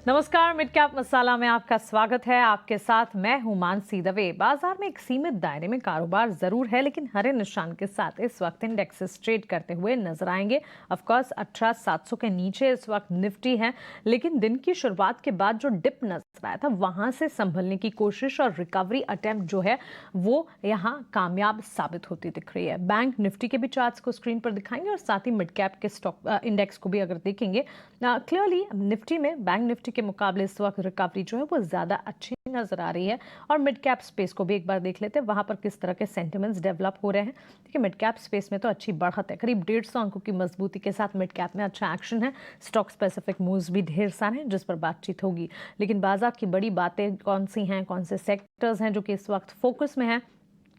नमस्कार, mid cap मसाला में आपका स्वागत है। आपके साथ मैं हूं मानसी दवे। बाजार में एक सीमित दायरे में कारोबार जरूर है, लेकिन हरे निशान के साथ इस वक्त इंडेक्सेस ट्रेड करते हुए नजर आएंगे। ऑफ कोर्स 18,700 के नीचे इस वक्त निफ्टी है, लेकिन दिन की शुरुआत के बाद जो डिप नजर आया था वहां से संभलने की कोशिश और रिकवरी अटेम्प्ट जो है वो यहाँ कामयाब साबित होती दिख रही है। बैंक निफ्टी के भी चार्ट्स को स्क्रीन पर दिखाएंगे और साथ ही मिड कैप के स्टॉक इंडेक्स को भी अगर देखेंगे क्लियरली निफ्टी में बैंक निफ्टी के मुकाबले इस वक्त रिकवरी जो है वो ज्यादा अच्छी नजर आ रही है। और मिड कैप स्पेस को भी एक बार देख लेते हैं वहां पर किस तरह के सेंटिमेंट्स डेवलप हो रहे हैं। देखिए, मिड कैप स्पेस में तो अच्छी बढ़त है, करीब 150 अंकों की मजबूती के साथ मिड कैप में अच्छा एक्शन है। स्टॉक स्पेसिफिक मूव्स भी ढेर सारे हैं जिस पर बातचीत होगी, लेकिन बाजार की बड़ी बातें कौन सी हैं, कौन से सेक्टर्स हैं जो कि इस वक्त फोकस में है,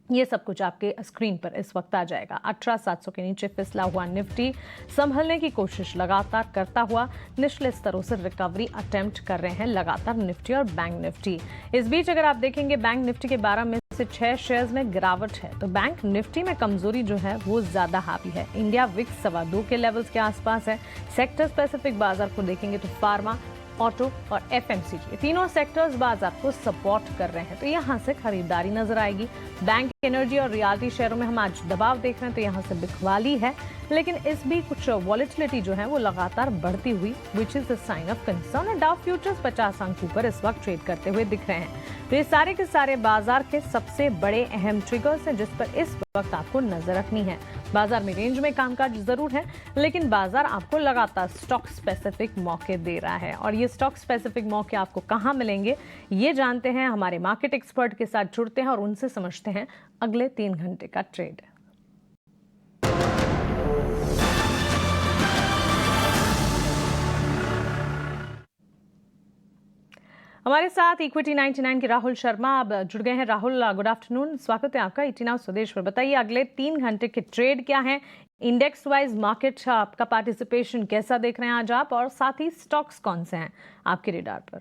ये सब कुछ आपके स्क्रीन पर इस वक्त आ जाएगा। 18,700 के नीचे फिसला हुआ निफ्टी संभलने की कोशिश लगातार करता हुआ निचले स्तरों से रिकवरी अटेम्प्ट कर रहे हैं लगातार निफ्टी और बैंक निफ्टी। इस बीच अगर आप देखेंगे बैंक निफ्टी के 12 में से 6 शेयर्स में गिरावट है, तो बैंक निफ्टी में कमजोरी जो है वो ज्यादा हावी है। इंडिया विक्स 2.25 के लेवल्स के आसपास है। सेक्टर स्पेसिफिक बाजार को देखेंगे तो फार्मा, ऑटो और एफएमसीजी तीनों सेक्टर्स बाजार को सपोर्ट कर रहे हैं, तो यहां से खरीदारी नजर आएगी। बैंक, एनर्जी और रियल्टी शेयरों में हम आज दबाव देख रहे हैं, तो यहां से बिकवाली है, लेकिन इस भी कुछ वॉलेटिलिटी जो है वो लगातार बढ़ती हुई which is the sign of concern. और डाउ फ्यूचर्स 50 अंक ऊपर इस वक्त ट्रेड करते हुए दिख रहे हैं। तो ये सारे के सारे बाजार के सबसे बड़े अहम ट्रिगर्स हैं जिस पर इस वक्त आपको नजर रखनी है। बाजार में रेंज में कामकाज जरूर है, लेकिन बाजार आपको लगातार स्टॉक स्पेसिफिक मौके दे रहा है। और ये स्टॉक स्पेसिफिक मौके आपको कहां मिलेंगे ये जानते हैं, हमारे मार्केट एक्सपर्ट के साथ जुड़ते हैं और उनसे समझते हैं अगले 3 घंटे का ट्रेड। हमारे साथ इक्विटी 99 के राहुल शर्मा अब जुड़ गए हैं। राहुल, गुड आफ्टरनून, स्वागत है आपका 89 स्वदेश पर। बताइए अगले 3 घंटे के ट्रेड क्या हैं, इंडेक्स वाइज मार्केट आपका पार्टिसिपेशन कैसा देख रहे हैं आज आप, और साथ ही स्टॉक्स कौन से हैं आपके रेडार पर?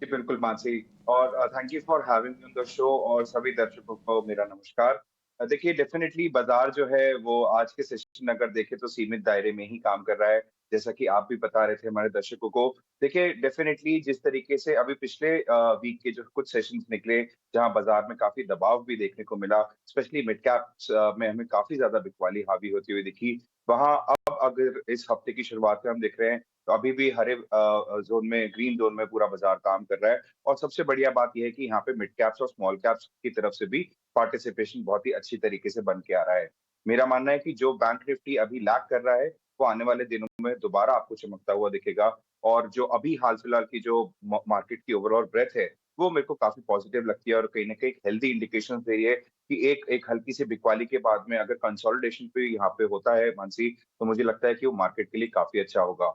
जी, बिल्कुल मानसी, और thank you for having me on the show, और सभी दर्शकों को मेरा नमस्कार। देखिए, डेफिनेटली बाजार जो है वो आज के सेशन अगर देखें तो सीमित दायरे में ही काम कर रहा है, जैसा कि आप भी बता रहे थे हमारे दर्शकों को। देखिए, डेफिनेटली जिस तरीके से अभी पिछले वीक के जो कुछ सेशंस निकले, जहां बाजार में काफी दबाव भी देखने को मिला, स्पेशली मिड कैप्स में हमें काफी ज्यादा बिकवाली हावी होती हुई दिखी। वहां अब अगर इस हफ्ते की शुरुआत में हम देख रहे हैं तो अभी भी हरे जोन में, ग्रीन जोन में पूरा बाजार काम कर रहा है। और सबसे बढ़िया बात यह है कि यहाँ पे मिड कैप्स और स्मॉल कैप्स की तरफ से भी पार्टिसिपेशन बहुत ही अच्छी तरीके से बन के आ रहा है। मेरा मानना है कि जो बैंक निफ्टी अभी लैग कर रहा है, वो आने वाले दिनों में दोबारा आपको चमकता हुआ दिखेगा। और जो अभी हाल फिलहाल की जो मार्केट की ओवरऑल ब्रेथ है, वो मेरे को काफी पॉजिटिव लगती है और कहीं ना कहीं हेल्दी इंडिकेशन दे रही है कि एक एक हल्की सी बिकवाली के बाद में अगर कंसोलिडेशन पे यहाँ पे होता है मानसी, तो मुझे लगता है कि वो मार्केट के लिए काफी अच्छा होगा।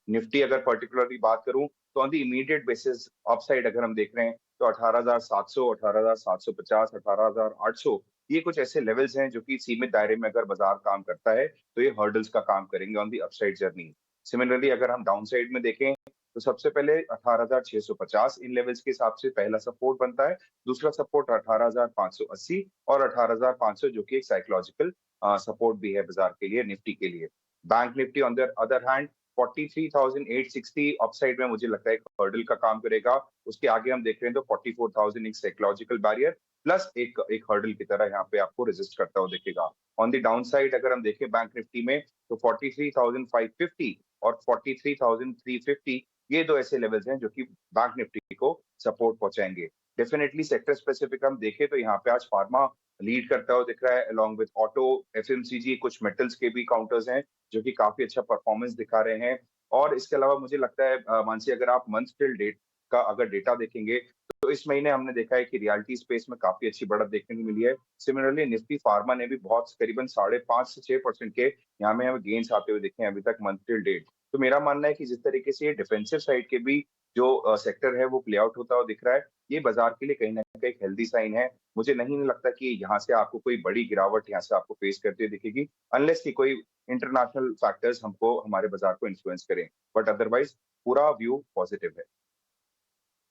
निफ्टी अगर पर्टिकुलरली बात करूं तो on the immediate basis upside अगर हम देख रहे हैं तो 18,700, 18,750, 18,800, ये कुछ ऐसे लेवल्स हैं जो कि सीमित दायरे में अगर बाजार काम करता है तो ये हर्डल्स का काम करेंगे on the upside journey. Similarly अगर हम डाउन साइड में देखें तो सबसे पहले 18,650 इन लेवल्स के हिसाब से पहला सपोर्ट बनता है। दूसरा सपोर्ट 18,580 और 18,500 जो कि एक साइकोलॉजिकल सपोर्ट भी है बाजार के लिए, निफ्टी के लिए। Bank Nifty on the other hand 43,860 upside में मुझे लगता है एक हर्डल का काम करेगा। उसके आगे हम देख रहे हैं तो 44,000 एक साइकोलॉजिकल बैरियर प्लस एक एक हर्डल की तरह यहाँ पे आपको रेजिस्ट करता हुआ दिखेगा। ऑन द डाउन साइड अगर हम देखें बैंक निफ्टी में तो 43,550 और 43,350, ये दो ऐसे लेवल्स हैं जो कि बैंक निफ्टी को सपोर्ट पहुंचाएंगे। डेफिनेटली सेक्टर स्पेसिफिक हम देखें तो यहाँ पे आज फार्मा लीड करता हुआ दिख रहा है, अलॉन्ग विद ऑटो, एफएमसीजी, कुछ मेटल्स के भी काउंटर्स हैं जो कि काफी अच्छा परफॉर्मेंस दिखा रहे हैं। और इसके अलावा मुझे लगता है मानसी, अगर आप मंथ टिल डेट का अगर डेटा देखेंगे तो इस महीने हमने देखा है कि रियल्टी स्पेस में काफी अच्छी बढ़त देखने को मिली है। सिमिलरली निफ्टी फार्मा ने भी बहुत करीबन 5.5 से 6% के यहाँ में हमें गेन्स आते हुए दिखे हैं अभी तक मंथ टिल डेट। तो मेरा मानना है कि जिस तरीके से ये डिफेंसिव साइड के भी जो सेक्टर है वो प्ले आउट होता हुआ दिख रहा है, ये बाजार के लिए कहीं ना कहीं एक हेल्दी साइन है। मुझे नहीं लगता कि यहाँ से आपको कोई बड़ी गिरावट यहाँ से आपको फेस करते हुए दिखेगी, अनलेस कि कोई इंटरनेशनल फैक्टर्स हमको, हमारे बाजार को इन्फ्लुएंस करें। बट अदरवाइज पूरा व्यू पॉजिटिव है।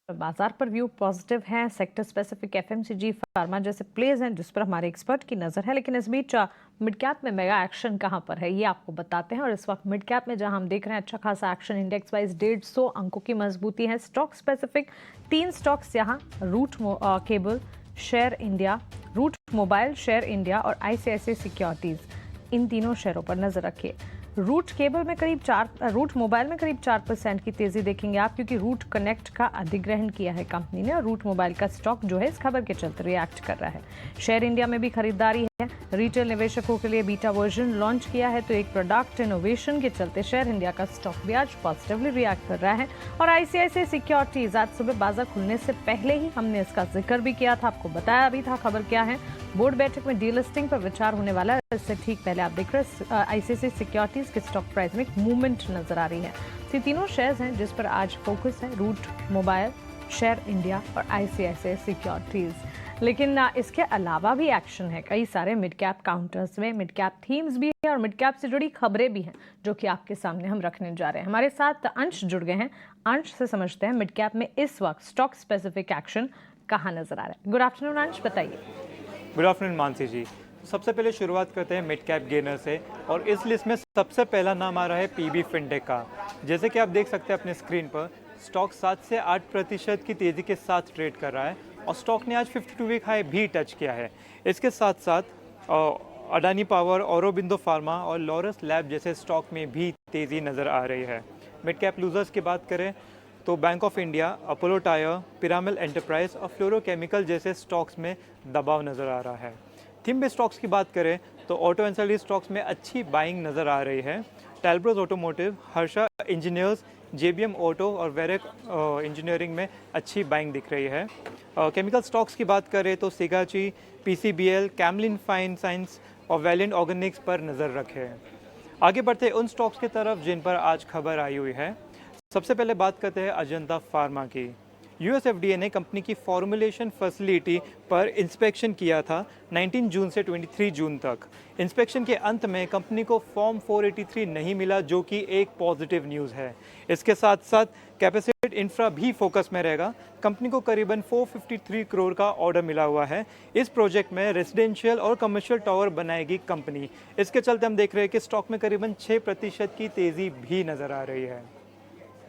बाजार पर व्यू पॉजिटिव है। सेक्टर स्पेसिफिक एफएमसीजी, फार्मा जैसे प्लेज हैं जिस पर हमारे एक्सपर्ट की नज़र है। लेकिन इस बीच मिड कैप में मेगा एक्शन कहां पर है ये आपको बताते हैं। और इस वक्त मिड कैप में जहां हम देख रहे हैं अच्छा खासा एक्शन, इंडेक्स वाइज 150 अंकों की मजबूती है। स्टॉक स्पेसिफिक 3 स्टॉक्स यहाँ Route Cable, Share India, Route Mobile, Share India और आईसीआईसीआई सिक्योरिटीज, इन तीनों शेयरों पर नजर रखिए। रूट केबल में रूट मोबाइल में करीब 4% की तेजी देखेंगे आप, क्योंकि रूट कनेक्ट का अधिग्रहण किया है कंपनी ने और रूट मोबाइल का स्टॉक जो है इस खबर के चलते रिएक्ट कर रहा है। शेयर इंडिया में भी खरीदारी है। रिटेल निवेशकों के लिए बीटा वर्जन लॉन्च किया है, तो एक प्रोडक्ट इनोवेशन के चलते शेयर इंडिया का स्टॉक भी आज पॉजिटिवली रिएक्ट कर रहा है। और आईसीआईसीआई सिक्योरिटीज, आज सुबह बाजार खुलने से पहले ही हमने इसका जिक्र भी किया था, आपको बताया भी था। खबर क्या है, बोर्ड बैठक में डीलिस्टिंग पर विचार होने वाला है। इससे ठीक पहले आप देख रहे हैं आईसीआईसीआई सिक्योरिटीज के स्टॉक प्राइस में एक मूवमेंट नजर आ रही है। ये तीनों शेयर्स हैं जिस पर आज फोकस है, रूट मोबाइल, शेयर इंडिया और आईसीआईसीआई सिक्योरिटीज। लेकिन इसके अलावा भी एक्शन है कई सारे मिड कैप काउंटर्स में। मिड कैप थीम्स भी है और मिड कैप से जुड़ी खबरें भी हैं जो कि आपके सामने हम रखने जा रहे हैं। हमारे साथ अंश जुड़ गए हैं। अंश से समझते हैं मिड कैप में इस वक्त स्टॉक स्पेसिफिक एक्शन कहाँ नजर आ रहा है। गुड आफ्टरनून अंश, बताइए। गुड आफ्टरनून मानसी जी। सबसे पहले शुरुआत करते हैं मिड कैप गेनर से और इस लिस्ट में सबसे पहला नाम आ रहा है पीबी फिनटेक का। जैसे कि आप देख सकते हैं अपने स्क्रीन पर, स्टॉक 7 से 8% की तेज़ी के साथ ट्रेड कर रहा है और स्टॉक ने आज 52 वीक हाई भी टच किया है। इसके साथ साथ अडानी पावर, औरोबिंदो फार्मा और लॉरस लैब जैसे स्टॉक में भी तेज़ी नज़र आ रही है। मिड कैप लूजर्स की बात करें तो bank of India, Apollo tyre, Piramal enterprise और फ्लोरोकेमिकल जैसे स्टॉक्स में दबाव नज़र आ रहा है। थीम बेस्ड स्टॉक्स की बात करें तो ऑटो एंसिलरी स्टॉक्स में अच्छी बाइंग नज़र आ रही है। Talbros automotive, Harsha engineers, JBM auto और वेरेक इंजीनियरिंग में अच्छी बाइंग दिख रही है। केमिकल स्टॉक्स की बात करें तो Sigachi, PCBL, Camlin fine science और वैलेंट ऑर्गेनिक्स पर नज़र रखें। आगे बढ़ते उन स्टॉक्स की तरफ जिन पर आज खबर आई हुई है। सबसे पहले बात करते हैं अजंता फार्मा की। यूएसएफडीए ने कंपनी की फॉर्मुलेशन फैसिलिटी पर इंस्पेक्शन किया था 19 जून से 23 जून तक। इंस्पेक्शन के अंत में कंपनी को फॉर्म 483 नहीं मिला, जो कि एक पॉजिटिव न्यूज़ है। इसके साथ साथ कैपेसिटी इंफ्रा भी फोकस में रहेगा। कंपनी को करीबन 453 करोड़ का ऑर्डर मिला हुआ है। इस प्रोजेक्ट में रेजिडेंशियल और कमर्शियल टावर बनाएगी कंपनी। इसके चलते हम देख रहे हैं कि स्टॉक में करीबन 6% की तेज़ी भी नज़र आ रही है।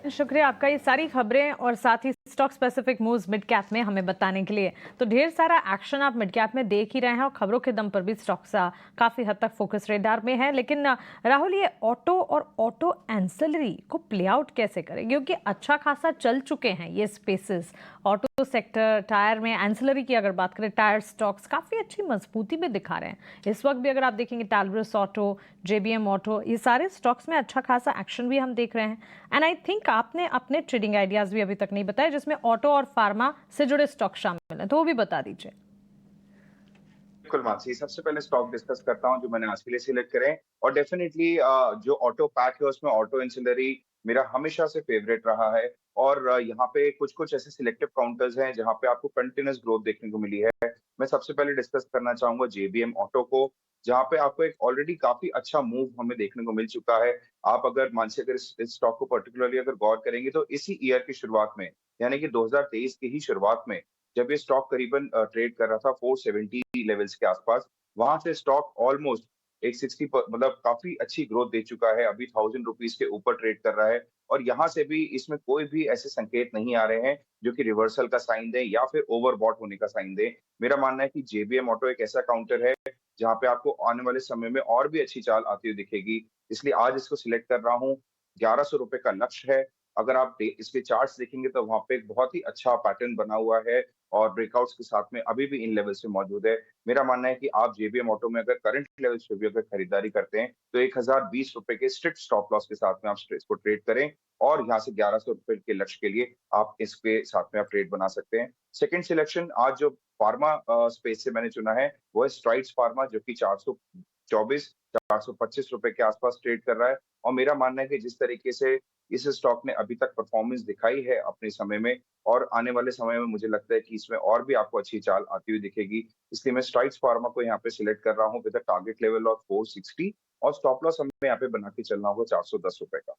शुक्रिया आपका ये सारी खबरें और साथ ही stock specific moves mid cap में हमें बताने के लिए। तो ढेर सारा एक्शन आप मिड कैप में देख ही रहे हैं और खबरों के दम पर भी स्टॉक्स काफी हद तक फोकस रेडार में है। लेकिन राहुल, ये ऑटो और ऑटो एंसिलरी को प्ले आउट कैसे करें, क्योंकि अच्छा खासा चल चुके हैं ये स्पेसेस। ऑटो सेक्टर, टायर में एंसिलरी की अगर बात करें, टायर स्टॉक्स काफी अच्छी मजबूती में दिखा रहे हैं। इस वक्त भी अगर आप देखेंगे टैलब्रोस ऑटो, जेबीएम ऑटो, ये सारे स्टॉक्स में अच्छा खासा एक्शन भी हम देख रहे हैं। एंड आई थिंक आपने अपने ट्रेडिंग आइडियाज भी अभी तक नहीं बताए जिसमें ऑटो और फार्मा से जुड़े स्टॉक शामिल हैं, तो वो भी बता दीजिए। बिल्कुल मानसी, सबसे पहले स्टॉक डिस्कस करता हूँ जो मैंने आज के लिए सिलेक्ट करें। और डेफिनेटली जो ऑटो पैक है उसमें ऑटो इंसिलरी मेरा हमेशा से फेवरेट रहा है। और यहाँ पे कुछ कुछ ऐसे सिलेक्टिव काउंटर्स हैं जहाँ पे आपको कंटिन्यूस ग्रोथ देखने को मिली है। मैं सबसे पहले डिस्कस करना चाहूंगा जेबीएम ऑटो को, जहाँ पे आपको एक ऑलरेडी काफी अच्छा मूव हमें देखने को मिल चुका है। आप अगर मानसी, अगर इस स्टॉक को पर्टिकुलरली अगर गौर करेंगे तो इसी ईयर की शुरुआत में, यानी कि 2023 की ही शुरुआत में, जब ये स्टॉक करीबन ट्रेड कर रहा था 470 लेवल्स के आसपास, वहां से स्टॉक ऑलमोस्ट एक 60 मतलब काफी अच्छी ग्रोथ दे चुका है। अभी 1000 रुपीज के ऊपर ट्रेड कर रहा है और यहाँ से भी इसमें कोई भी ऐसे संकेत नहीं आ रहे हैं जो कि रिवर्सल का साइन दे या फिर ओवरबॉट होने का साइन दे। मेरा मानना है कि जेबीएम ऑटो एक ऐसा काउंटर है जहाँ पे आपको आने वाले समय में और भी अच्छी चाल आती हुई दिखेगी, इसलिए आज इसको सिलेक्ट कर रहा हूँ। 1100 रुपए का लक्ष्य है। अगर आप इसके चार्ट्स देखेंगे तो वहां पे एक बहुत ही अच्छा पैटर्न बना हुआ है और ब्रेकआउट्स के साथ में अभी भी इन लेवल्स पे मौजूद है। मेरा मानना है कि आप जेबीएम ऑटो में अगर करंट लेवल्स पे भी अगर खरीदारी करते हैं तो 1020 रुपए के स्ट्रिक्ट स्टॉप लॉस के साथ में आप इसको ट्रेड करें और यहाँ से 1100 रुपए के लक्ष्य के लिए आप इसके साथ में आप ट्रेड बना सकते हैं। सेकंड सिलेक्शन आज जो फार्मा स्पेस से मैंने चुना है वो है स्ट्राइड्स फार्मा, जो कि 424 425 रुपए के आसपास ट्रेड कर रहा है। और मेरा मानना है कि जिस तरीके से इस स्टॉक ने अभी तक परफॉर्मेंस दिखाई है अपने समय में, और आने वाले समय में मुझे लगता है कि इसमें और भी आपको अच्छी चाल आती हुई दिखेगी। इसलिए मैं स्ट्राइड्स फार्मा को यहाँ पे सिलेक्ट कर रहा हूँ with a target level of 460 और स्टॉप लॉस हमें यहाँ पे बना के चलना होगा 410 रुपए का।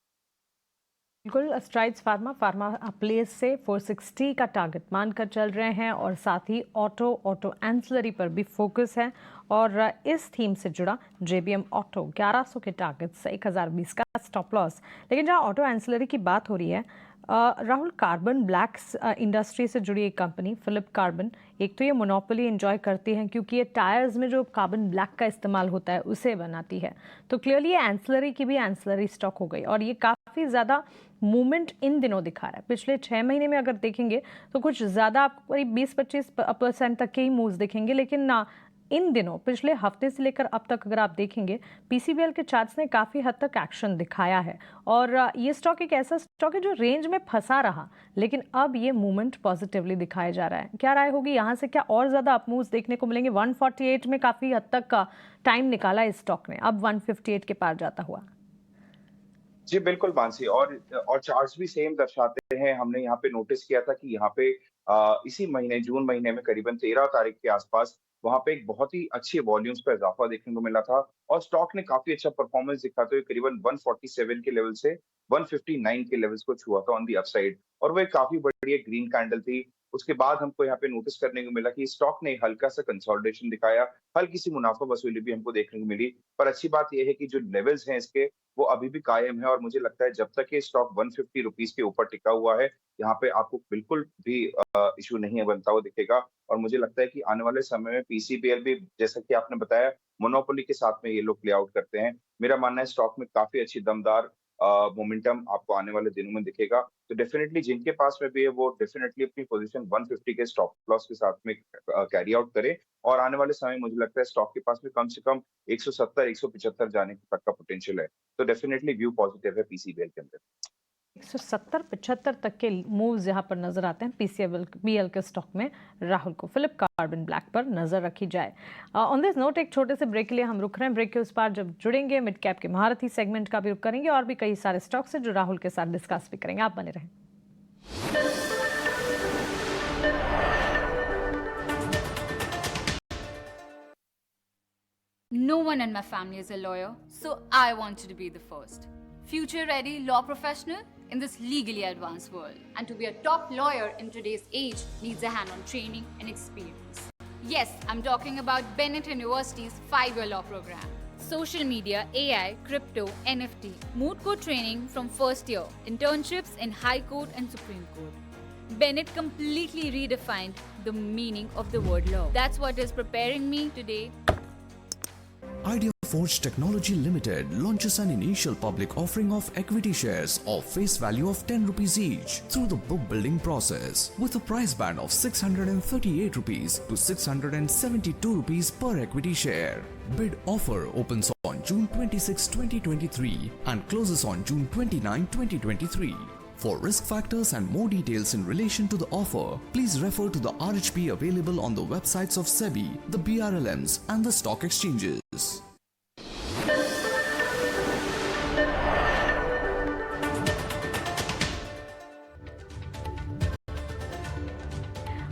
बिल्कुल स्ट्राइड्स फार्मा प्लेस से 460 का टारगेट मानकर चल रहे हैं और साथ ही ऑटो एंसिलरी पर भी फोकस है और इस थीम से जुड़ा JBM ऑटो 1100 के टारगेट से 1020 का स्टॉप लॉस। लेकिन जहां ऑटो एंसिलरी की बात हो रही है राहुल, कार्बन ब्लैक्स इंडस्ट्री से जुड़ी एक कंपनी फिलिप कार्बन, एक तो ये मोनोपोली एंजॉय करती है क्योंकि ये टायर्स में जो कार्बन ब्लैक का इस्तेमाल होता है उसे बनाती है, तो क्लियरली ये एंसिलरी की भी एंसिलरी स्टॉक हो गई और ये काफ़ी ज़्यादा मूवमेंट इन दिनों दिखा रहा है। पिछले 6 महीने में अगर देखेंगे तो कुछ ज़्यादा आपको करीब 20-25% तक के ही मूव्स दिखेंगे, लेकिन इन दिनों पिछले हफ्ते से लेकर अब तक अगर आप देखेंगे PCBL के चार्ट्स ने काफ़ी हद तक एक्शन दिखाया है और ये स्टॉक एक ऐसा स्टॉक है जो रेंज में फंसा रहा, लेकिन अब ये मूवमेंट पॉजिटिवली दिखाया जा रहा है। क्या राय होगी, यहाँ से क्या और ज़्यादा अप मूव्स देखने को मिलेंगे? 148 में काफ़ी हद तक का टाइम निकाला इस स्टॉक ने, अब 158 के पार जाता हुआ। जी बिल्कुल मानसी, और चार्ट्स भी सेम दर्शाते हैं। हमने यहाँ पे नोटिस किया था कि यहाँ पे इसी महीने जून महीने में करीबन 13 तारीख के आसपास वहाँ पे एक बहुत ही अच्छी वॉल्यूम्स पे इजाफा देखने को मिला था और स्टॉक ने काफी अच्छा परफॉर्मेंस दिखाते हुए करीबन 147 के लेवल से 159 के लेवल्स को छुआ था ऑन दी अपसाइड, और वो एक काफी बढ़िया ग्रीन कैंडल थी। उसके बाद हमको यहाँ पे नोटिस करने को मिला कि स्टॉक ने हल्का सा कंसोलिडेशन दिखाया, हल्की सी मुनाफा वसूली भी हमको देखने को मिली, पर अच्छी बात यह है कि जो लेवल्स हैं इसके वो अभी भी कायम है और मुझे लगता है जब तक ये स्टॉक 150 रुपीज के ऊपर टिका हुआ है, यहाँ पे आपको बिल्कुल भी इशू नहीं है बनता हुआ दिखेगा। और मुझे लगता है कि आने वाले समय में PCBL भी, जैसा कि आपने बताया, मोनोपोली के साथ में ये लोग प्ले आउट करते हैं। मेरा मानना है स्टॉक में काफी अच्छी दमदार मोमेंटम आपको आने वाले दिनों में दिखेगा। तो डेफिनेटली जिनके पास में भी है वो डेफिनेटली अपनी पोजीशन 150 के स्टॉप लॉस के साथ में कैरी आउट करे और आने वाले समय मुझे लगता है स्टॉक के पास में कम से कम 170 175 जाने तक का पोटेंशियल है। तो डेफिनेटली व्यू पॉजिटिव है PCBL के अंदर। 170-75 तक के मूव्स यहाँ पर नजर आते हैं PCBL के स्टॉक में। राहुल को फिलिप कार्बन ब्लैक पर नजर रखी जाए। ऑन दिस नोट एक छोटे से ब्रेक के लिए हम रुक रहे हैं। ब्रेक के उस पार जब जुड़ेंगे मिड कैप के महारथी सेगमेंट का भी रुक करेंगे और भी कई सारे स्टॉक्स हैं जो राहुल के साथ डिस्कस भी करेंगे। आप बने रहें। No one in my family is a lawyer, so I wanted to be the first. Future-ready law professional in this legally advanced world. And to be a top lawyer in today's age needs a hand-on training and experience. Yes, I'm talking about Bennett University's 5-year law program. Social media, AI, crypto, NFT, moot court training from first year, internships in High Court and Supreme Court. Bennett completely redefined the meaning of the word law. That's what is preparing me today. Idea Forge Technology Limited launches an initial public offering of equity shares of face value of 10 rupees each through the book building process with a price band of 638 rupees to 672 rupees per equity share. Bid offer opens on June 26, 2023 and closes on June 29, 2023. For risk factors and more details in relation to the offer, please refer to the RHP available on the websites of SEBI, the BRLMs and the stock exchanges.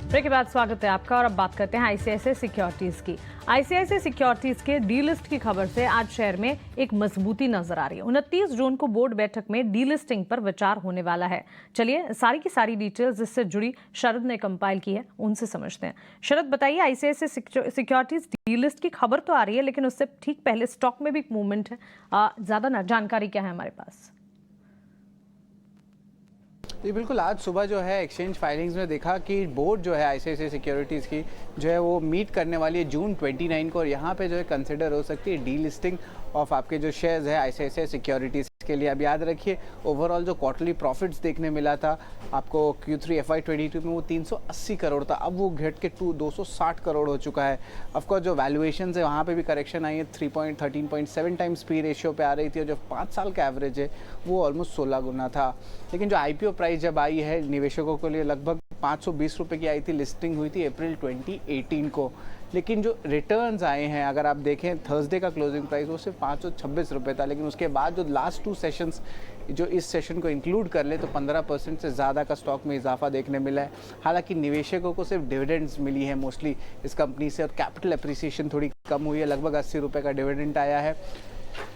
Break के बाद स्वागत है आपका और अब बात करते हैं ICICI सिक्योरिटीज की। ICICI सिक्योरिटीज के डीलिस्ट की खबर से आज शेयर में एक मजबूती नजर आ रही है। 29 जून को बोर्ड बैठक में डीलिस्टिंग पर विचार होने वाला है। चलिए सारी की सारी डिटेल्स जिससे जुड़ी शरद ने कंपाइल की है उनसे समझते हैं। शरद बताइए, ICICI सिक्योरिटीज डीलिस्ट की खबर तो आ रही है लेकिन उससे ठीक पहले स्टॉक में भी एक मूवमेंट है, ज्यादा जानकारी क्या है हमारे पास? जी बिल्कुल, आज सुबह जो है एक्सचेंज फाइलिंग्स में देखा कि बोर्ड जो है ICICI सिक्योरिटीज़ की जो है वो मीट करने वाली है जून 29 को और यहाँ पे जो है कंसिडर हो सकती है डीलिस्टिंग ऑफ आपके जो शेयर्स है ICICI सिक्योरिटीज़ के लिए। अब याद रखिए ओवरऑल जो क्वार्टरली प्रॉफिट्स देखने मिला था आपको Q3 FY22 में वो 380 करोड़ था, अब वो घट के 260 करोड़ हो चुका है। ऑफकोर्स जो वैल्यूएशन है वहाँ पे भी करेक्शन आई है, 13.7 टाइम्स पी रेशियो पे आ रही थी और जो 5 साल का एवरेज है वो ऑलमोस्ट 16 गुना था। लेकिन जो IPO प्राइस जब आई है निवेशकों के लिए लगभग 520 रुपये की आई थी, लिस्टिंग हुई थी अप्रैल 2018 को, लेकिन जो रिटर्न्स आए हैं अगर आप देखें थर्सडे का क्लोजिंग प्राइस वो सिर्फ 526 रुपये था, लेकिन उसके बाद जो लास्ट 2 सेशंस जो इस सेशन को इंक्लूड कर ले तो 15% से ज़्यादा का स्टॉक में इजाफा देखने मिला है। हालांकि निवेशकों को सिर्फ डिविडेंड्स मिली है मोस्टली इस कंपनी से और कैपिटल एप्रिसिएशन थोड़ी कम हुई है, लगभग 80 रुपये का डिविडेंड आया है।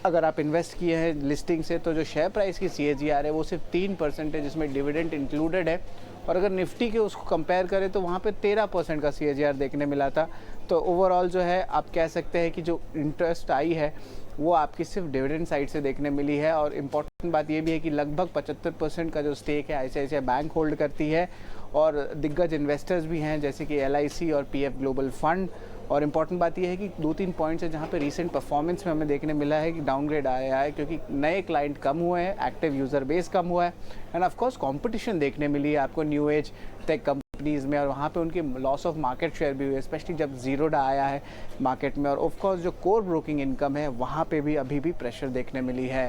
अगर आप इन्वेस्ट किए हैं लिस्टिंग से तो जो शेयर प्राइस की CAGR है वो सिर्फ 3% है, जिसमें डिविडेंड इंक्लूडेड है। और अगर निफ्टी के उसको कंपेयर करें तो वहाँ पे 13% का CAGR देखने मिला था। तो ओवरऑल जो है आप कह सकते हैं कि जो इंटरेस्ट आई है वो आपकी सिर्फ डिविडेंड साइड से देखने मिली है। और इम्पॉर्टेंट बात ये भी है कि लगभग 75% का जो स्टेक है ICICI बैंक होल्ड करती है, और दिग्गज इन्वेस्टर्स भी हैं जैसे कि LIC और PF ग्लोबल फंड। और इम्पॉर्टेंट बात यह है कि 2-3 पॉइंट्स है जहाँ पे रीसेंट परफॉर्मेंस में हमें देखने मिला है कि डाउनग्रेड आया है, क्योंकि नए क्लाइंट कम हुए हैं, एक्टिव यूज़र बेस कम हुआ है, एंड ऑफ कोर्स कंपटीशन देखने मिली है आपको न्यू एज टेक कंपनीज में, और वहाँ पे उनकी लॉस ऑफ मार्केट शेयर भी हुई है, स्पेशली जब ज़ीरोडा आया है मार्केट में। और ऑफ कोर्स जो कोर ब्रोकिंग इनकम है वहाँ पे भी अभी भी प्रेशर देखने मिली है।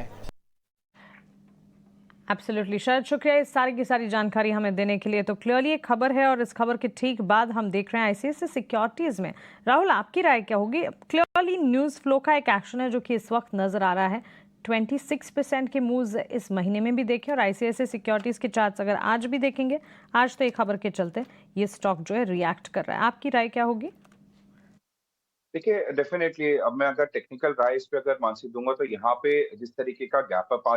एब्सोल्युटली शायद, शुक्रिया इस सारी की सारी जानकारी हमें देने के लिए। तो क्लियरली एक खबर है और इस खबर के ठीक बाद हम देख रहे हैं ICICI सिक्योरिटीज़ में। राहुल, आपकी राय क्या होगी? क्लियरली न्यूज़ फ्लो का एक एक्शन है जो कि इस वक्त नज़र आ रहा है। 26% के मूव्स इस महीने में भी देखे, और ICICI सिक्योरिटीज़ के चार्ट्स अगर आज भी देखेंगे, आज तो एक खबर के चलते ये स्टॉक जो है रिएक्ट कर रहा है। आपकी राय क्या होगी? देखिए, डेफिनेटली अब मैं अगर टेक्निकल राय इस पे अगर मानसी दूंगा तो यहाँ पे जिस तरीके का गैप अप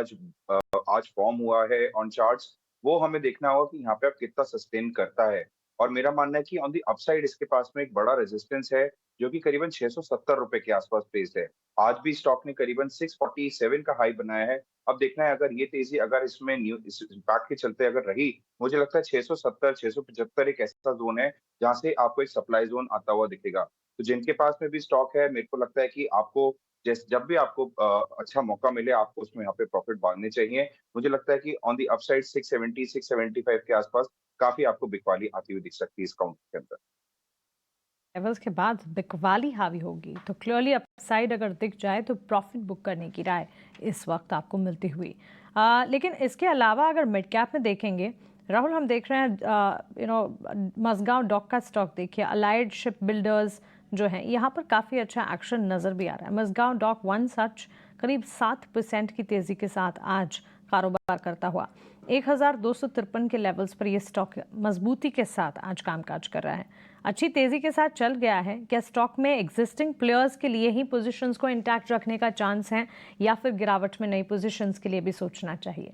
आज फॉर्म हुआ है ऑन चार्ट्स, वो हमें देखना होगा कि यहाँ पे अब कितना सस्टेन करता है। और मेरा मानना है कि ऑन दी अपसाइड इसके पास में एक बड़ा रेजिस्टेंस है जो कि करीबन 670 रुपए के आसपास प्लेस्ड है। आज भी स्टॉक ने करीबन 647 का हाई बनाया है। अब देखना है अगर ये तेजी अगर इसमें इस इम्पैक्ट के चलते अगर रही, मुझे लगता है 670 675 एक ऐसा जोन है जहाँ से आपको एक सप्लाई जोन आता हुआ दिखेगा। तो जिनके पास में भी स्टॉक है, मेरे को लगता है कि आपको जब भी आपको अच्छा मौका मिले, आपको उसमें यहाँ पे प्रॉफिट बांधने चाहिए। मुझे लगता है कि ऑन दी अपसाइड 670 675 के आसपास काफी आपको बिकवाली आती हुई दिख सकती है इस काउंट के अंदर। लेवल्स के बाद बिकवाली हावी होगी, तो क्लियरली अपसाइड अगर दिख जाए तो प्रॉफिट बुक करने की राय इस वक्त आपको मिलती हुई। लेकिन इसके अलावा अगर मिड कैप में देखेंगे राहुल, हम देख रहे हैं मझगांव डॉक का स्टॉक देखिए, अलाइड शिप बिल्डर्स जो है यहाँ पर काफ़ी अच्छा एक्शन नज़र भी आ रहा है। मझगांव डॉक वन सच करीब 7% की तेज़ी के साथ आज कारोबार करता हुआ 1253 के लेवल्स पर यह स्टॉक मजबूती के साथ आज कामकाज कर रहा है। अच्छी तेज़ी के साथ चल गया है। क्या स्टॉक में एग्जिस्टिंग प्लेयर्स के लिए ही पोजीशंस को इंटैक्ट रखने का चांस है, या फिर गिरावट में नई पोजीशंस के लिए भी सोचना चाहिए?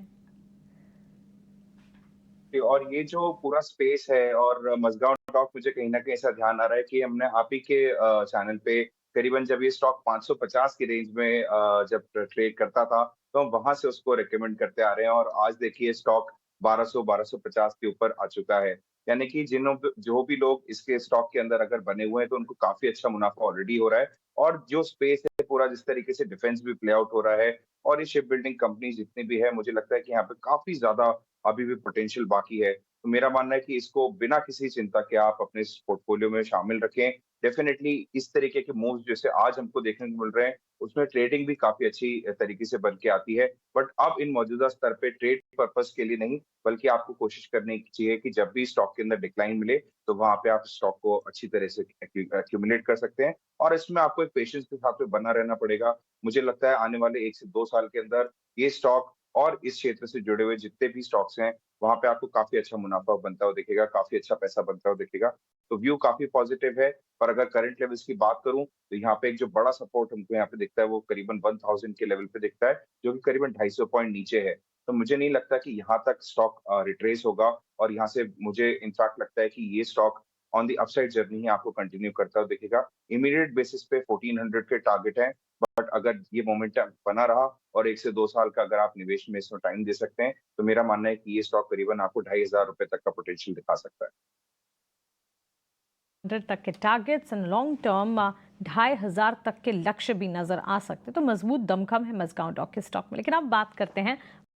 और ये जो पूरा स्पेस है और मझगांव स्टॉक, मुझे कहीं ना कहीं ऐसा ध्यान आ रहा है कि हमने आप ही के चैनल पे करीबन जब ये स्टॉक 550 की रेंज में जब ट्रेड करता था तो हम वहां से उसको रेकमेंड करते आ रहे हैं, और आज देखिए स्टॉक 1200 1250 के ऊपर आ चुका है। यानी कि जो भी लोग इसके स्टॉक के अंदर अगर बने हुए हैं तो उनको काफी अच्छा मुनाफा ऑलरेडी हो रहा है। और जो स्पेस है पूरा जिस तरीके से डिफेंस भी प्ले आउट हो रहा है, और ये शिप बिल्डिंग कंपनी जितनी भी है, मुझे लगता है कि यहाँ पे काफी ज्यादा अभी भी पोटेंशियल बाकी है। तो मेरा मानना है कि इसको बिना किसी चिंता के आप अपने इस पोर्टफोलियो में शामिल रखें। डेफिनेटली इस तरीके के मूव्स जैसे आज हमको देखने को मिल रहे हैं, उसमें ट्रेडिंग भी काफी अच्छी तरीके से बन के आती है। बट अब इन मौजूदा स्तर पे ट्रेड पर्पस के लिए नहीं, बल्कि आपको कोशिश करनी चाहिए कि जब भी स्टॉक के अंदर डिक्लाइन मिले तो वहां पे आप स्टॉक को अच्छी तरह से एक्यूमुलेट कर सकते हैं। और इसमें आपको एक पेशेंस के साथ में बना रहना पड़ेगा। मुझे लगता है आने वाले 1 से 2 साल के अंदर ये स्टॉक और इस क्षेत्र से जुड़े हुए जितने भी स्टॉक्स हैं, वहां पे आपको काफी अच्छा मुनाफा बनता हुआ दिखेगा, काफी अच्छा पैसा बनता हुआ दिखेगा। तो व्यू काफी पॉजिटिव है। पर अगर करंट लेवल्स की बात करूं तो यहाँ पे एक जो बड़ा सपोर्ट हमको यहाँ पे दिखता है वो करीबन 1000 के लेवल पे दिखता है, जो कि करीबन 250 पॉइंट नीचे है। तो मुझे नहीं लगता कि यहाँ तक स्टॉक रिट्रेस होगा, और यहाँ से मुझे इनफैक्ट लगता है कि ये stock on the upside journey ही आपको कंटिन्यू करता हुआ दिखेगा। इमीडिएट बेसिस पे 1400 के टारगेट है, बट अगर ये मोमेंटम बना रहा और 1 से 2 साल का अगर आप निवेश में इसमें टाइम दे सकते हैं, तो मेरा मानना है कि ये स्टॉक करीबन आपको 2500 रुपए तक का पोटेंशियल दिखा सकता है। 100 तक के टारगेट्स एंड लॉन्ग टर्म 2500 तक के लक्ष्य भी नजर आ सकते हैं। तो मजबूत दमखम है मझगांव डॉक के स्टॉक में। लेकिन अब बात करते हैं